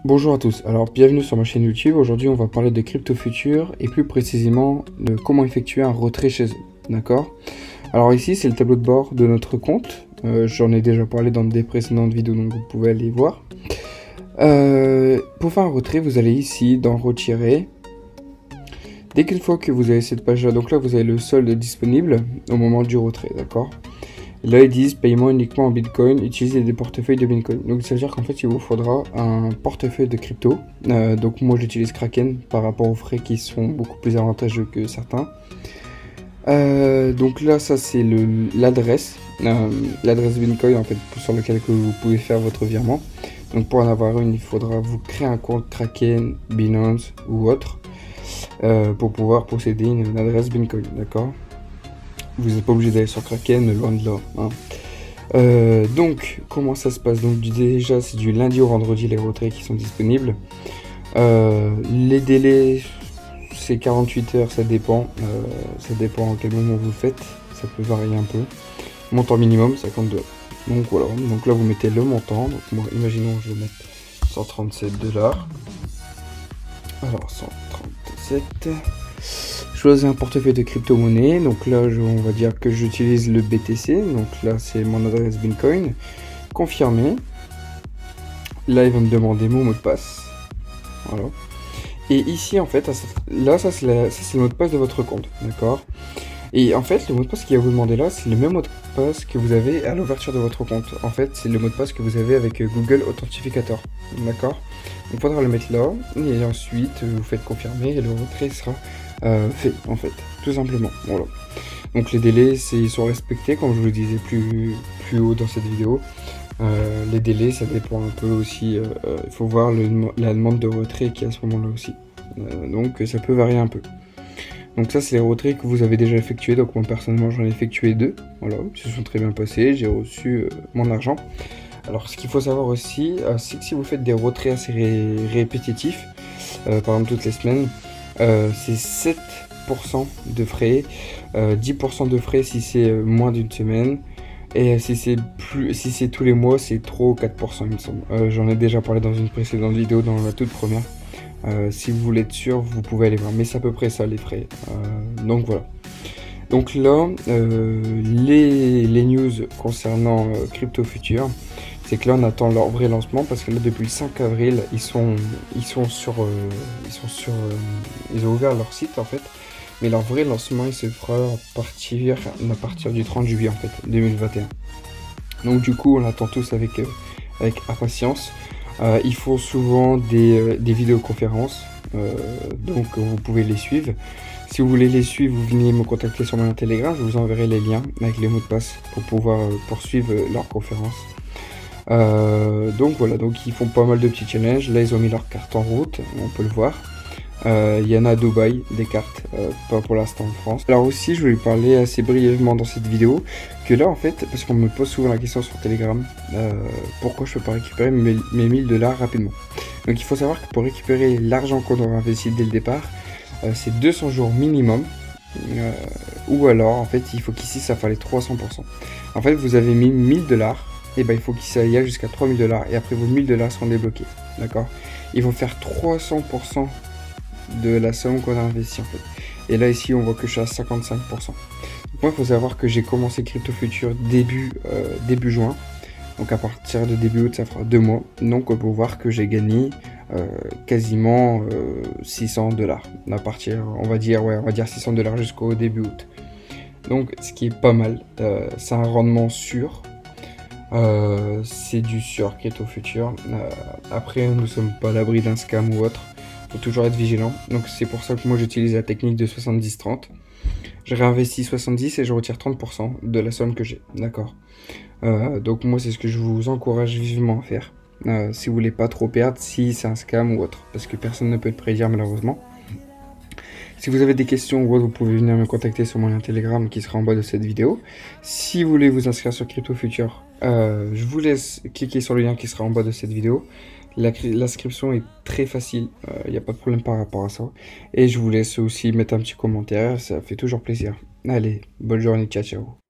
Bonjour à tous, alors bienvenue sur ma chaîne YouTube. Aujourd'hui on va parler de Crypto Future et plus précisément de comment effectuer un retrait chez eux, d'accord? Alors ici c'est le tableau de bord de notre compte, j'en ai déjà parlé dans des précédentes vidéos donc vous pouvez aller voir. Pour faire un retrait vous allez ici dans retirer. Dès qu'une fois que vous avez cette page là, donc là vous avez le solde disponible au moment du retrait, d'accord? Là, ils disent paiement uniquement en Bitcoin, utilisez des portefeuilles de Bitcoin. Donc, ça veut dire qu'en fait, il vous faudra un portefeuille de crypto. Donc, moi, j'utilise Kraken par rapport aux frais qui sont beaucoup plus avantageux que certains. Donc là, ça, c'est l'adresse. L'adresse Bitcoin, en fait, sur laquelle vous pouvez faire votre virement. Donc, pour en avoir une, il faudra vous créer un compte Kraken, Binance ou autre pour pouvoir posséder une adresse Bitcoin, d'accord? Vous n'êtes pas obligé d'aller sur Kraken, loin de là. Hein. Donc, comment ça se passe? Donc, déjà, c'est du lundi au vendredi les retraits qui sont disponibles. Les délais, c'est 48 heures, ça dépend. Ça dépend à quel moment vous le faites. Ça peut varier un peu. Montant minimum, 52. Donc, voilà. Donc là, vous mettez le montant. Donc, moi, imaginons, je vais mettre 137 $. Alors, 137. Choisir un portefeuille de crypto-monnaie, donc là on va dire que j'utilise le BTC, donc là c'est mon adresse Bitcoin, confirmer, là il va me demander mon mot de passe, voilà, et ici en fait, là ça c'est le mot de passe de votre compte, d'accord, et en fait le mot de passe qu'il va vous demander là, c'est le même mot de passe que vous avez à l'ouverture de votre compte, en fait c'est le mot de passe que vous avez avec Google Authentificator, d'accord, il faudra le mettre là, et ensuite vous faites confirmer et le retrait sera fait en fait, tout simplement. Voilà. Donc les délais, ils sont respectés, comme je vous le disais plus haut dans cette vidéo. Les délais, ça dépend un peu aussi. Il faut voir la demande de retrait qui est à ce moment-là aussi. Donc ça peut varier un peu. Donc ça, c'est les retraits que vous avez déjà effectués. Donc moi personnellement, j'en ai effectué 2. Voilà, ils se sont très bien passés. J'ai reçu mon argent. Alors ce qu'il faut savoir aussi, c'est que si vous faites des retraits assez répétitifs, par exemple toutes les semaines, c'est 7% de frais, 10% de frais si c'est moins d'une semaine, et si c'est tous les mois, c'est 3 ou 4%, il me semble. J'en ai déjà parlé dans une précédente vidéo, dans la toute première. Si vous voulez être sûr, vous pouvez aller voir, mais c'est à peu près ça les frais. Donc voilà. Donc là, les news concernant Crypto Future, c'est que là on attend leur vrai lancement parce que là depuis le 5 avril ils ont ouvert leur site en fait, mais leur vrai lancement il se fera à partir du 30 juillet en fait 2021. Donc du coup on attend tous avec impatience. Ils font souvent des vidéoconférences, donc vous pouvez les suivre. Si vous voulez les suivre, vous venez me contacter sur mon Telegram, je vous enverrai les liens avec les mots de passe pour pouvoir poursuivre leur conférence. Donc voilà, donc ils font pas mal de petits challenges. Là ils ont mis leur carte en route, on peut le voir. Il y en a à Dubaï, des cartes, pas pour l'instant en France. Alors aussi je voulais parler assez brièvement dans cette vidéo que là en fait, parce qu'on me pose souvent la question sur Telegram, pourquoi je peux pas récupérer mes 1000 $ rapidement. Donc il faut savoir que pour récupérer l'argent qu'on aura investi dès le départ, c'est 200 jours minimum. Ou alors en fait il faut qu'ici ça fallait 300%. En fait vous avez mis 1000 $. Et ben il faut qu'il s'aille jusqu'à 3000 $, et après vos 1000 $ seront débloqués, d'accord. Ils vont faire 300% de la somme qu'on a investie en fait. Et là ici on voit que je suis à 55%. Donc, moi il faut savoir que j'ai commencé Crypto Future début juin, donc à partir de début août ça fera 2 mois, donc on peut voir que j'ai gagné quasiment 600 $, à partir, on va dire 600 $ jusqu'au début août. Donc ce qui est pas mal, c'est un rendement sûr. C'est du sûr Crypto Future. Après nous sommes pas à l'abri d'un scam ou autre, faut toujours être vigilant, donc c'est pour ça que moi j'utilise la technique de 70-30. Je réinvestis 70 et je retire 30% de la somme que j'ai, d'accord. Donc moi c'est ce que je vous encourage vivement à faire, si vous voulez pas trop perdre, si c'est un scam ou autre, parce que personne ne peut le prédire malheureusement. Si vous avez des questions ou autre, vous pouvez venir me contacter sur mon lien Telegram qui sera en bas de cette vidéo. Si vous voulez vous inscrire sur Crypto Future, je vous laisse cliquer sur le lien qui sera en bas de cette vidéo. L'inscription est très facile, il n'y a pas de problème par rapport à ça. Et je vous laisse aussi mettre un petit commentaire, ça fait toujours plaisir. Allez, bonne journée, ciao ciao.